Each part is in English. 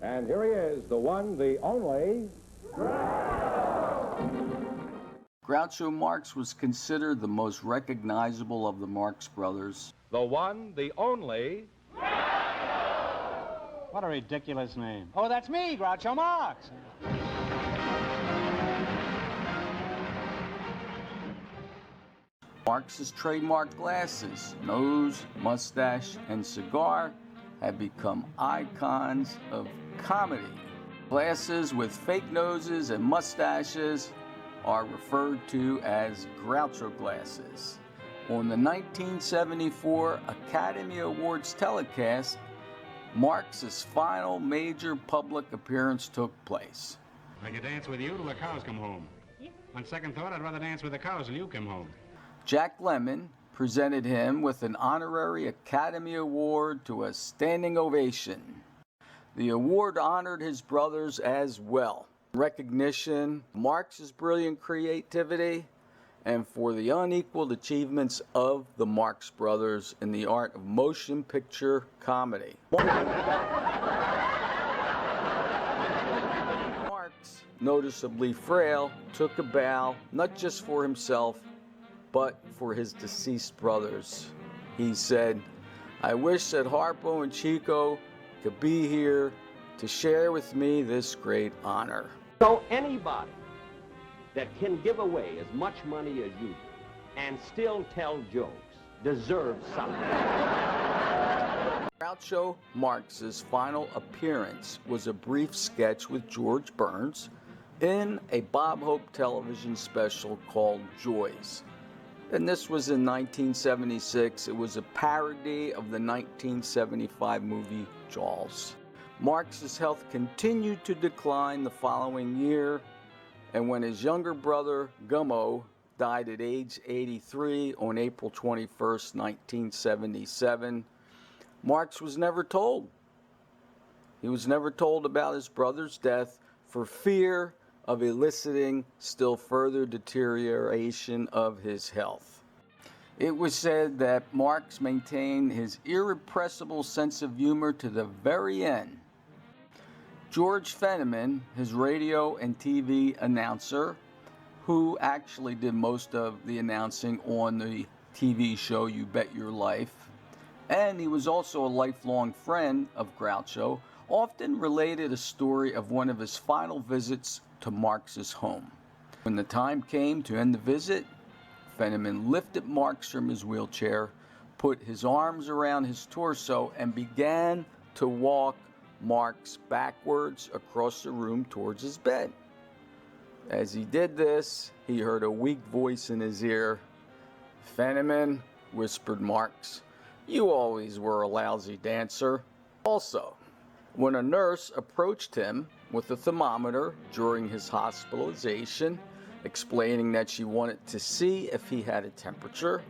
And here he is, the one, the only... Groucho Marx was considered the most recognizable of the Marx brothers. The one, the only... What a ridiculous name. Oh, that's me, Groucho Marx. Marx's trademark glasses, nose, mustache, and cigar have become icons of comedy. Glasses with fake noses and mustaches are referred to as Groucho glasses. On the 1974 Academy Awards telecast, Marx's final major public appearance took place. I could dance with you till the cows come home. On second thought, I'd rather dance with the cows than you come home. Jack Lemmon presented him with an honorary Academy Award to a standing ovation. The award honored his brothers as well. Recognition of Marx's brilliant creativity and for the unequaled achievements of the Marx brothers in the art of motion picture comedy. Marx, noticeably frail, took a bow not just for himself, but for his deceased brothers. He said, "I wish that Harpo and Chico could be here to share with me this great honor." So anybody that can give away as much money as you do and still tell jokes deserves something. Groucho Marx's final appearance was a brief sketch with George Burns in a Bob Hope television special called Joys. And this was in 1976. It was a parody of the 1975 movie Jaws. Marx's health continued to decline the following year, and when his younger brother, Gummo, died at age 83 on April 21st, 1977, Marx was never told. He was never told about his brother's death for fear of eliciting still further deterioration of his health. It was said that Marx maintained his irrepressible sense of humor to the very end. George Fenneman, his radio and TV announcer, who actually did most of the announcing on the TV show You Bet Your Life, and he was also a lifelong friend of Groucho, often related a story of one of his final visits to Marx's home. When the time came to end the visit, Fenneman lifted Marx from his wheelchair, put his arms around his torso, and began to walk Marx backwards across the room towards his bed. As he did this, he heard a weak voice in his ear. "Fenneman," whispered Marx, "you always were a lousy dancer." Also, when a nurse approached him with a thermometer during his hospitalization, explaining that she wanted to see if he had a temperature,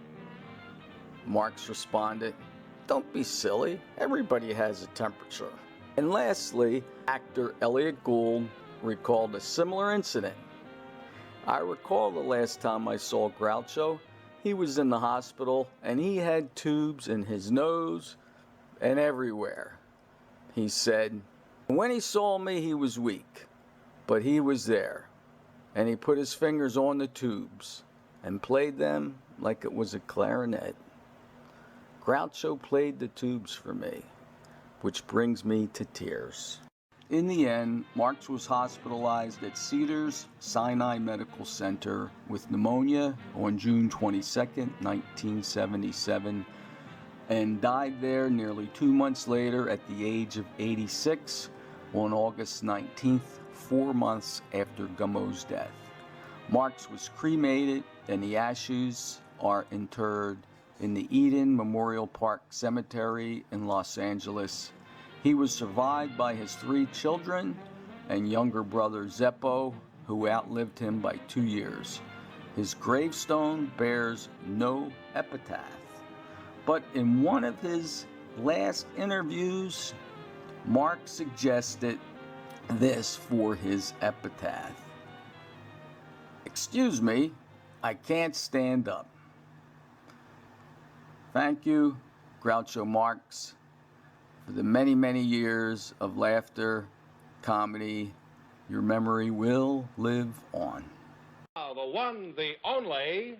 Marx responded, "Don't be silly, everybody has a temperature." And lastly, actor Elliot Gould recalled a similar incident. "I recall the last time I saw Groucho, he was in the hospital and he had tubes in his nose and everywhere. He said, when he saw me, he was weak, but he was there, and he put his fingers on the tubes and played them like it was a clarinet. Groucho played the tubes for me, which brings me to tears." In the end, Marx was hospitalized at Cedars Sinai Medical Center with pneumonia on June 22, 1977, and died there nearly 2 months later at the age of 86 on August 19th, 4 months after Gummo's death. Marx was cremated, and the ashes are interred in the Eden Memorial Park Cemetery in Los Angeles. He was survived by his 3 children and younger brother Zeppo, who outlived him by 2 years. His gravestone bears no epitaph, but in one of his last interviews, Marx suggested this for his epitaph: "Excuse me, I can't stand up." Thank you, Groucho Marx, for the many, many years of laughter comedy, your memory will live on. Now, the one, the only...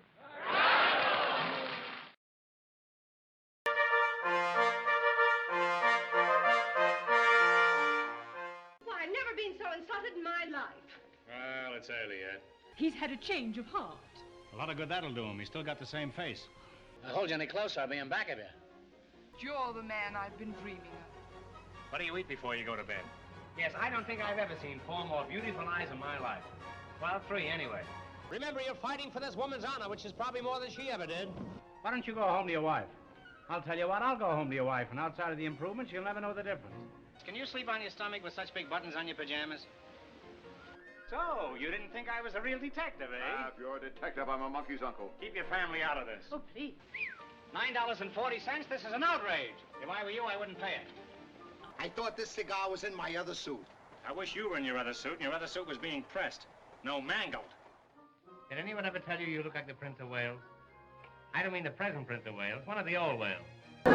Why, I've never been so insulted in my life. Well, it's early yet. He's had a change of heart. A lot of good that'll do him. He's still got the same face. I'll hold you any closer, I'll be in back of you. You're the man I've been dreaming of. What do you eat before you go to bed? Yes, I don't think I've ever seen four more beautiful eyes in my life. Well, three anyway. Remember, you're fighting for this woman's honor, which is probably more than she ever did. Why don't you go home to your wife? I'll tell you what, I'll go home to your wife, and outside of the improvements, you'll never know the difference. Can you sleep on your stomach with such big buttons on your pajamas? So, you didn't think I was a real detective, eh? If you're a detective, I'm a monkey's uncle. Keep your family out of this. Oh, please. $9.40, this is an outrage. If I were you, I wouldn't pay it. I thought this cigar was in my other suit. I wish you were in your other suit, and your other suit was being pressed. No, mangled. Did anyone ever tell you you look like the Prince of Wales? I don't mean the present Prince of Wales, one of the old Wales. You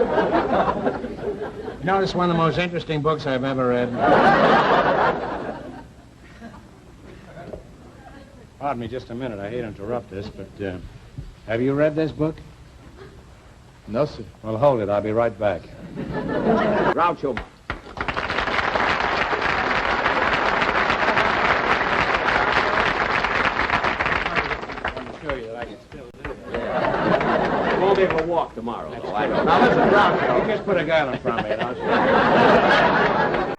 know, this is one of the most interesting books I've ever read. Pardon me just a minute. I hate to interrupt this, but have you read this book? No, sir. Well, hold it. I'll be right back. Groucho. Won't be able to walk tomorrow, though. I don't know. Now, listen, Groucho. You just put a gun in front of me, don't you?